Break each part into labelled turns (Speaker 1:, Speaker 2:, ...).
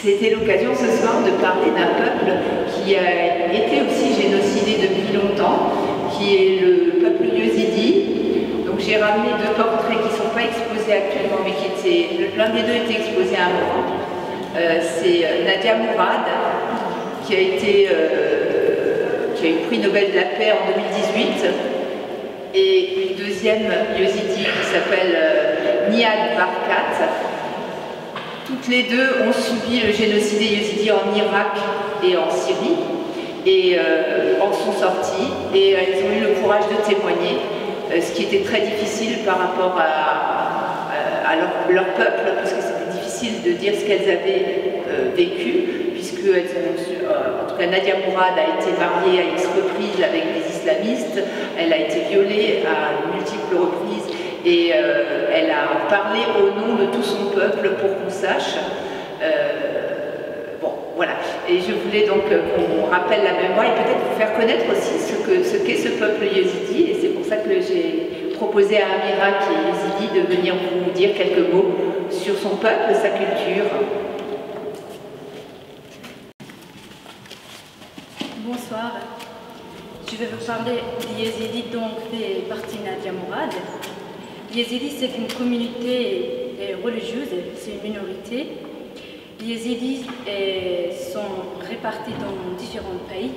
Speaker 1: C'était l'occasion ce soir de parler d'un peuple qui a été aussi génocidé depuis longtemps, qui est le peuple Yezidi. Donc j'ai ramené deux portraits qui ne sont pas exposés actuellement, mais qui étaient, l'un des deux était exposé à un moment. C'est Nadia Mourad, qui a eu le prix Nobel de la paix en 2018, et une deuxième Yezidi qui s'appelle Nihat Barkat. Toutes les deux ont subi le génocide yézidi en Irak et en Syrie, et en sont sorties, et elles ont eu le courage de témoigner, ce qui était très difficile par rapport à leur peuple, parce que c'était difficile de dire ce qu'elles avaient vécu, puisque en tout cas Nadia Mourad a été mariée à X reprises avec des islamistes, elle a été violée à multiples reprises, et elle a parlé au nom de tout son peuple pour qu'on sache. Bon, voilà. Et je voulais donc qu'on rappelle la mémoire et peut-être vous faire connaître aussi ce qu'est ce peuple yézidi. Et c'est pour ça que j'ai proposé à Amira, qui est yézidi, de venir vous dire quelques mots sur son peuple, sa culture.
Speaker 2: Bonsoir. Je vais vous parler des yézidis, donc des parties Nadia Mourad. Les Yézidis, c'est une communauté religieuse, c'est une minorité. Les Yézidis sont répartis dans différents pays,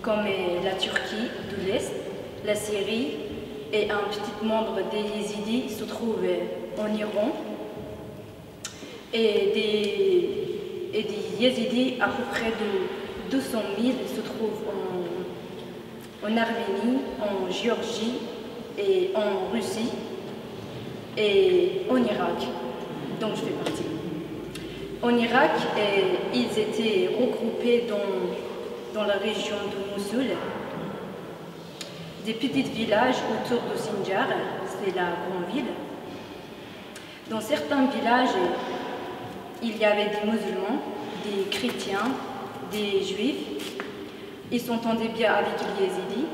Speaker 2: comme la Turquie de l'Est, la Syrie, et un petit membre des Yézidis se trouve en Iran. Et des Yézidis, à peu près de 200 000, se trouvent en Arménie, en Géorgie et en Russie, et en Irak, dont je fais partie. En Irak, ils étaient regroupés dans la région de Mossoul, des petits villages autour de Sinjar, c'est la grande ville. Dans certains villages, il y avait des musulmans, des chrétiens, des juifs. Ils s'entendaient bien avec les Yézidis.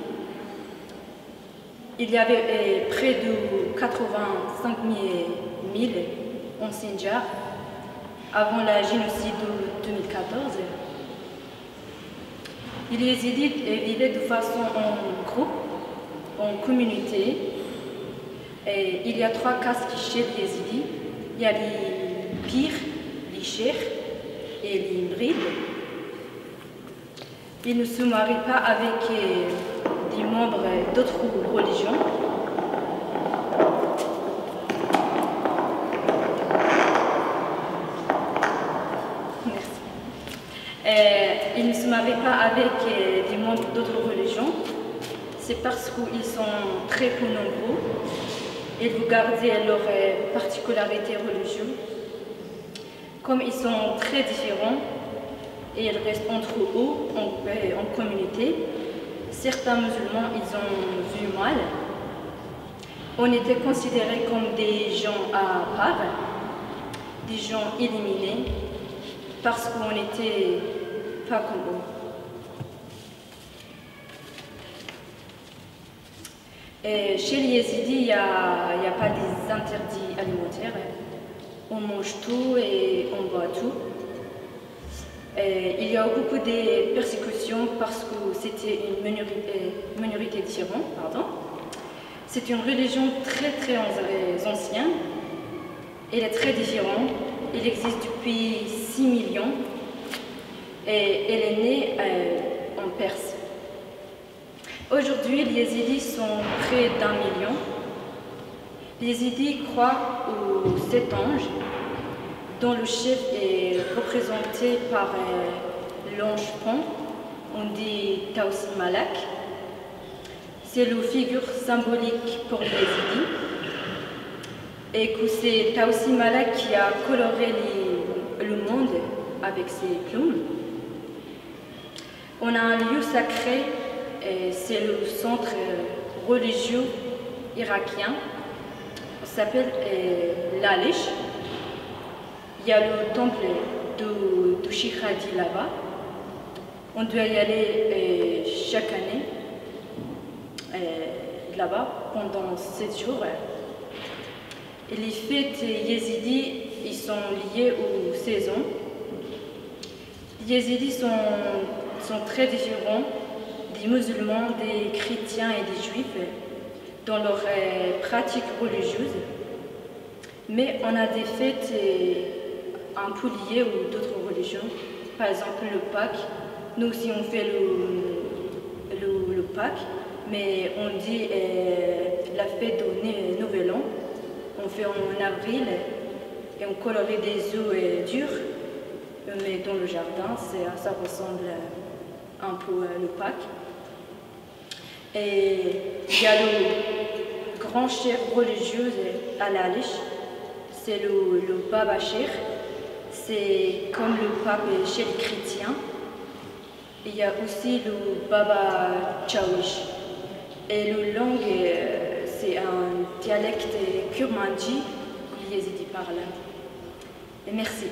Speaker 2: Il y avait près de 85 000 en Sinjar avant le génocide de 2014. Les Yézidis vivaient de façon en groupe, en communauté. Et il y a trois castes chez les Yézidis. Il y a les pires, les chers et les brides. Ils ne se marient pas avec des membres d'autres religions. Merci. Ils ne se marient pas avec des membres d'autres religions. C'est parce qu'ils sont très peu nombreux. Ils veulent garder leur particularité religieuse. Comme ils sont très différents, et ils restent entre eux en communauté. Certains musulmans, ils ont vu mal. On était considérés comme des gens à part, des gens éliminés, parce qu'on n'était pas comme eux. Et chez les Yézidis, il n'y a pas des interdits alimentaires. On mange tout et on boit tout. Il y a beaucoup de persécutions parce que c'était une minorité d'Iran. C'est une religion très ancienne. Elle est très différente. Elle existe depuis 6 millions et elle est née en Perse. Aujourd'hui, les Yézidis sont près d'1 million. Les Yézidis croient aux 7 anges, dont le chef est représenté par l'ange Pan, on dit Taoussi Malak. C'est la figure symbolique pour les Yézidis. Et que c'est Taoussi Malak qui a coloré le monde avec ses plumes. On a un lieu sacré, c'est le centre religieux irakien. Il s'appelle l'Alish. Il y a le temple de Sheikh Hadi là-bas. On doit y aller chaque année là-bas pendant 7 jours. Et les fêtes yézidis, ils sont liés aux saisons. Les Yézidis sont très différents des musulmans, des chrétiens et des juifs dans leurs pratiques religieuses. Mais on a des fêtes un peu liées ou d'autres religions. Par exemple, le Pâques. Nous aussi, on fait le Pâques, mais on dit la fête du Nouvel An. On fait en avril et on colorie des œufs durs, mais dans le jardin, ça ressemble un peu le Pâques. Et il y a le grand chef religieux à l'Alish, c'est le Baba Cheikh. C'est comme le pape chez les chrétiens. Il y a aussi le Baba Chawish. Et le langue, c'est un dialecte kurmandi que les Yézidis parlent. Et merci.